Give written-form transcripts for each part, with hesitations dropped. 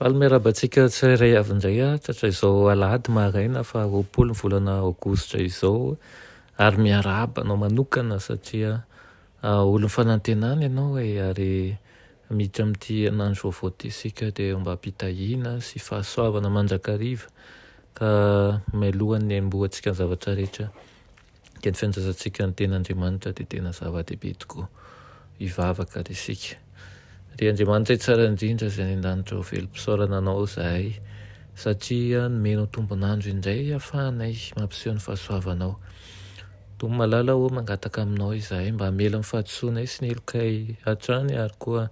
Alomerabantsika tsirairay avy indray tratra izao alahady maraina fa 20 ny volana aogositra izao ary miarahaba anao manokana satria olo fanantenana ianao ary miditra amin'ity andro vaovao ity isika dia mba hampitahiana sy fahasoavana mandrakariva ka mialohan'ny amboantsika ny zavatra rehetra dia ny fiandrasantsika ny ten'Andriamanitra dia tena zava-dehibe tokoa hivavaka isika. Ry Andriamanitra tsara indrindra izay any an-danitra ho velom-pisaorana anao zahay satria nomenao tombonandro indray ahafahanay mampiseho ny fahasoavanao. Toa malala ho mangataka aminao izahay mba hamela ny fahadisoanay sy ny helokay hatrany ary koa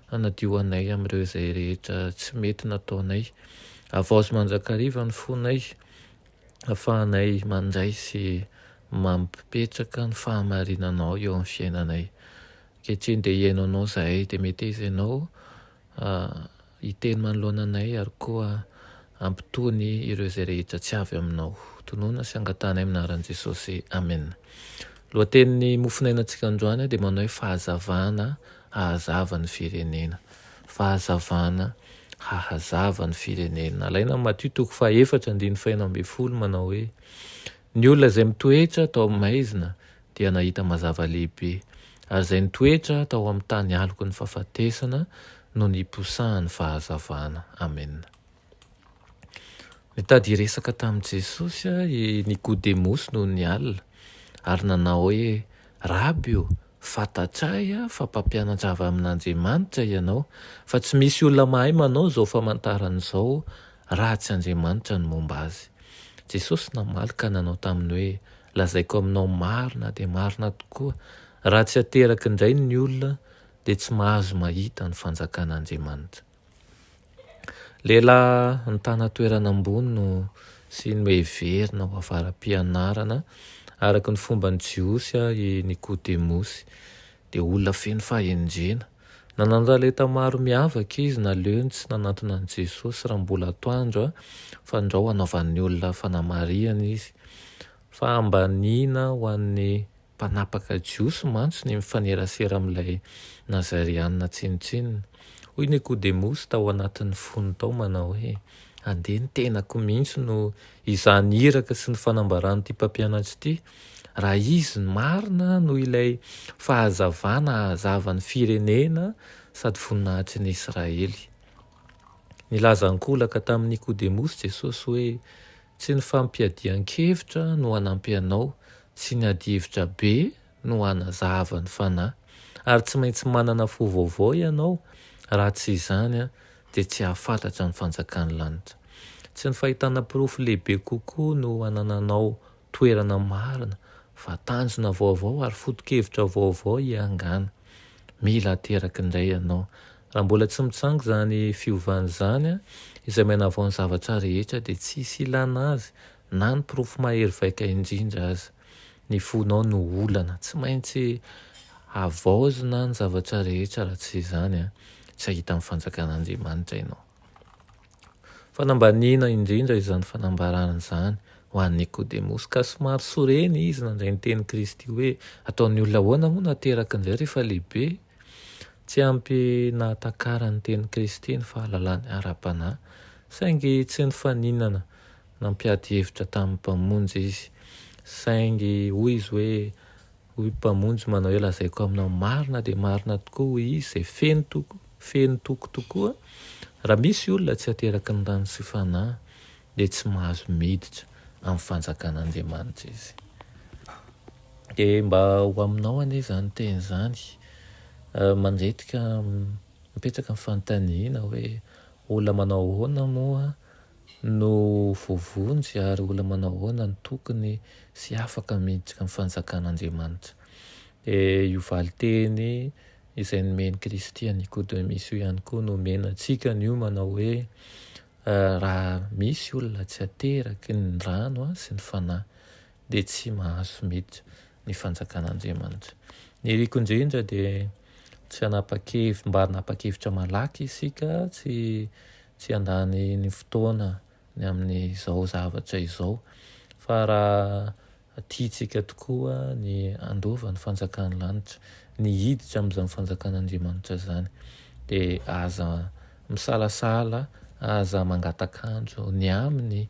hanadio anay amin'ireo izay rehetra tsy mety nataonay. Havaozy mandrakariva ny fonay ahafahanay mandray sy mampipetraka ny fahamarinanao eo amin'ny fiainanay. Kehitriny dia hiaino anao zahay dia mety izy ianao hiteny manoloana anay ary koa ampitony ireo izay rehetra tsy avy aminao. Tonoina sy angatanay amin'ny anaran'i Jesosy. Amen. Lohatenin'ny mofinainantsika androany dia manao hoe fahazavana hahazava ny firenena. Fahazavana hahazava ny firenena. Alaina Matthieu 4:4-5 manao hoe ny olona izay mitoetra tao amin'ny maizina dia nahita mazava lehibe. Ary izay nitoetra tao amin'ny tany aloko ny fahafatesana no niposahan'ny fahazavana. Amen. Nitady resaka tamin'i Jesosy i Nikodemosy noho ny alina ary nanao hoe Rabi, fantatray fa mpampianatra avy amin'Andriamanitra ianao fa tsy misy olona mahay manao izao famantaran'izao raha tsy Andriamanitra ny momba azy. Jesosy namaly ka nanao taminy hoe lazaiko aminao marina dia marina tokoa raha tsy ateraky indray ny olona dia tsy mahazo mahita ny fanjakan'Andriamanitra. Lehilahy nitana toerana ambony no sy noheverina ho avaram-pianarana araka ny fomba ny Jiosy i Nikodemosy dia olona feno fahendrena. Nanandaleta maro miavaka izy naleo ny tsy nanantona an'i Jesosy raha mbola atoandro fa andrao hanaovan'ny olona fanamariana izy fa ambaniana ho an'ny mpanapaka jiosy mantsy ny mifanerasera amin'ilay Nazariana tsinotsinona. Hoy Nikodemosy tao anatin'ny fony tao manao hoe andeha ny tenako mihitsy no izany iraka sy ny fanambaran'ity mpampianatra ity raha izy ny marina no ilay fahazavana hahazavan'ny firenena sady voninahitry ny Israely. Nilazankolaka tamin'ny Nikodemosy Jesosy hoe tsy ny fampiadian-kevitra no hanampy anao, tsy ny adi-hevitra be no hanazava ny fanahy, ary tsy maintsy manana fo vaovao ianao raha tsy izany dia tsy hahafantatra ny fanjakan'ny lanitra. Tsy ny fahitana pirofo lehibe kokoa no hanananao toerana marina fa tanjona vaovao ary foto-kevitra vaovao ihangana. Mila ateraky indray ianao. Raha mbola tsy mitsango izany fiovana izany izay manavao ny zavatra rehetra dia tsy hisy ilana azy na ny pirofo mahery vaika indrindra aza. Ny fonao no olana, tsy maintsy havaozina ny zavatra rehetra raha tsy izany tsy hahita ny fanjakan'Andriamanitra ianao. Fanambaniana indrindra izany fanambarana izany ho an'ny Nikodemosy ka somary soreny izy nandray ny teny Kristy hoe ataon'ny olona ahoana moa nateraky indray rehefa lehibe. Tsy ampy nahatakara ny teny Kristy ny fahalalany ara-panahy saingy tsy ny faninana nampiady hevitra tamin'ny mpamonjy izy. Saingy hoy izy hoe hoy mpamonjy manao hoe lazaiko aminao marina dia marina tokoa hoy izy izay feno toko tokoa raha misy olona tsy ateraky ny rano sy fanahy dia tsy mahazo miditra amin'ny fanjakan'Andriamanitra izy. Dia mba ho aminao anie izany teny izany mandretika mipetraka amin'ny fanontaniana hoe olona manao ahoana moa no voavonjy ary olona manao ahoana ny tokony sy afaka miditra amin'ny fanjakan'Andriamanitra. Io valiteny izay nomeny Kristy Nikodemosy io ihany koa no omena antsika an'io manao hoe raha misy olona tsy ateraky ny rano sy ny fanahy dia tsy mahazo miditra ny fanjakan'Andriamanitra. Ny riko indrindra dia tsy mba hanapa-kevitra malaky isika tsy handany ny fotoana ny amin'izao zavatra izao fa raha tiantsika tokoa ny andova ny fanjakan'ny lanitra, ny hiditra amin'izany fanjakan'Andriamanitra zany, dia aza misalasala, aza mangatakanjo ny amin'ny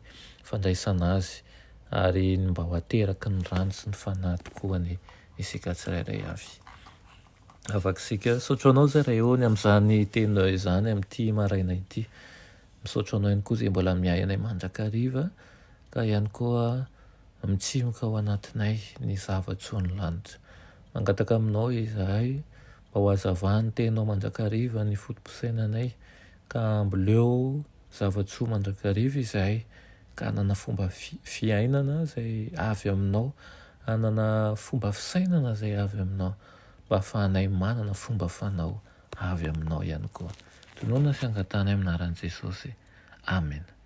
fandraisana azy, ary mba ho ateraky ny rano sy ny fanahy tokoa ny isika tsirairay avy. Afakisika saotra anao zay raha eo ny amin'izany teny izany amin'ity maraina ity. Misaotra anao ihany koa zay mbola miay anay mandrakariva, ka ihany koa mitsimoka ao anatinay ny zavatsoa ny lanitra. Mangataka aminao izahay mba ho hazavany tenao mandrakariva ny fotom-pisainanay, ka mboleo zavatsoa mandrakariva izahay, ka hanana fomba fiainana zay avy aminao, hanana fomba fisainana zay avy aminao, mba ahafahanay manana fomba fanao avy aminao ihany koa. Tonoina fiangatana amin'ny anaran'i Jesosy. Amen.